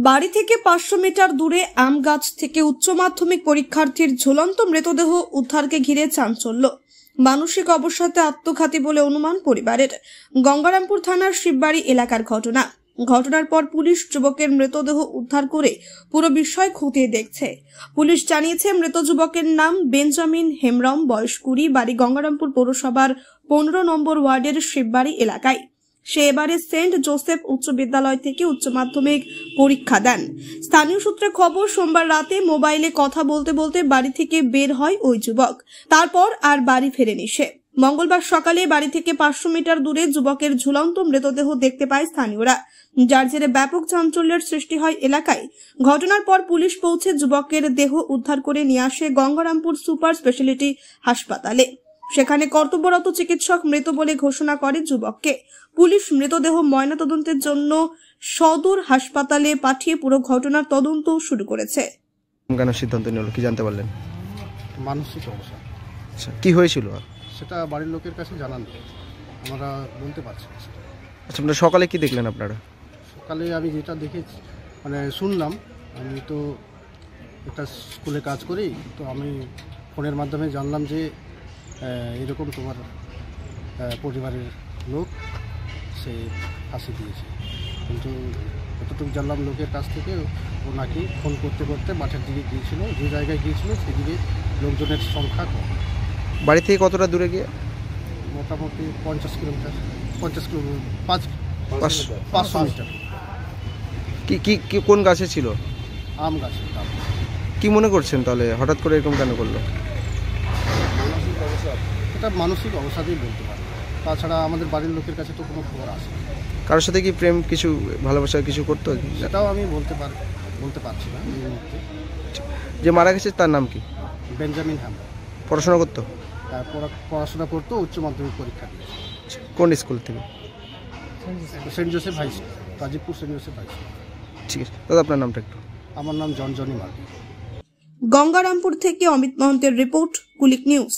বাড়ি থেকে 500 মিটার দূরে আম গাছ থেকে উচ্চ মাধ্যমিক পরীক্ষার্থীর ঝুলন্ত মৃতদেহ উদ্ধারকে ঘিরে চাঞ্চল্য। মানসিক অবসাদে আত্মঘাতী বলে অনুমান পরিবারের। গঙ্গারামপুর থানার শিববাড়ি এলাকার ঘটনার পর পুলিশ যুবকের মৃতদেহ উদ্ধার করে পুরো বিষয় খতিয়ে দেখছে। পুলিশ জানিয়েছে মৃত যুবকের নাম বেঞ্জামিন হেমব্রম, বয়স 20, বাড়ি গঙ্গারামপুর পৌরসভার 15 নম্বর ওয়ার্ডের শিববাড়ি এলাকায়। সে এবারে সেন্ট জোসেফ উচ্চ বিদ্যালয় থেকে উচ্চ মাধ্যমিক পরীক্ষা দেন। স্থানীয় সূত্রে খবর, সোমবার রাতে মোবাইলে কথা বলতে বলতে বাড়ি থেকে বের হয় ওই যুবক। তারপর আর বাড়ি ফেরেনি সে। মঙ্গলবার সকালে বাড়ি থেকে 500 মিটার দূরে যুবকের ঝুলন্ত মৃতদেহ দেখতে পায় স্থানীয়রা, যার জেরে ব্যাপক চাঞ্চল্যের সৃষ্টি হয় এলাকায়। ঘটনার পর পুলিশ পৌঁছে যুবকের দেহ উদ্ধার করে নিয়ে আসে গঙ্গারামপুর সুপার স্পেশালিটি হাসপাতালে। সেখানে কর্তব্যরত চিকিৎসক মৃত বলে ঘোষণা করে যুবককে। পুলিশ মৃতদেহ ময়নাতদন্তের জন্য সদর হাসপাতালে পাঠিয়ে পুরো ঘটনার তদন্ত শুরু করেছে। কেন সিদ্ধান্ত নিল কি জানতে পারলেন? মানসিক অবস্থা। আচ্ছা, কি হয়েছিল? সেটা বাড়ির লোকের কাছে জানান, আমরা বলতে পারছি না। আচ্ছা, আপনারা সকালে কি দেখলেন? আপনারা সকালে আমি যেটা দেখেছি শুনলাম, আমি তো একটা স্কুলে কাজ করি, তো আমি ফোনের মাধ্যমে জানলাম যে এরকম তোমার পরিবারের লোক সে ফাঁসি দিয়েছে। কিন্তু যতটুকু জানলাম লোকের কাছ থেকে, ও নাকি ফোন করতে করতে মাঠের দিকে গিয়েছিল, যে জায়গায় গিয়েছিল সেদিকে লোকজনের সংখ্যা কম। বাড়ি থেকে কতটা দূরে গিয়ে? মোটামুটি 50 কিলোমিটার, 500 মিটার। কি কোন গাছে ছিল? আম গাছের দাম। কি মনে করছেন তাহলে হঠাৎ করে এরকম কেন করলো? এটা মানসিক অবসাদেই বলতে পারে। তাছাড়া আমাদের বাড়ির লোকের কাছে তো কোনো খবর আসে না। কারোর সাথে কি প্রেম, কিছু ভালোবাসা কিছু করতো? সেটাও আমি বলতে পারছি না এই মুহূর্তে। যে মারা গেছে তার নাম কি? বেঞ্জামিন হেমব্রম। পড়াশোনা করতো? পড়াশোনা করতো, উচ্চ মাধ্যমিক পরীক্ষা দিয়েছে। কোন স্কুল থেকে? Saint Joseph high school, Gazipur Saint Joseph high school. ঠিক আছে দাদা, আপনার নামটা একটু? আমার নাম জনি মার্টি। গঙ্গারামপুর থেকে অমিত মহন্তের রিপোর্ট, কুলিক নিউজ।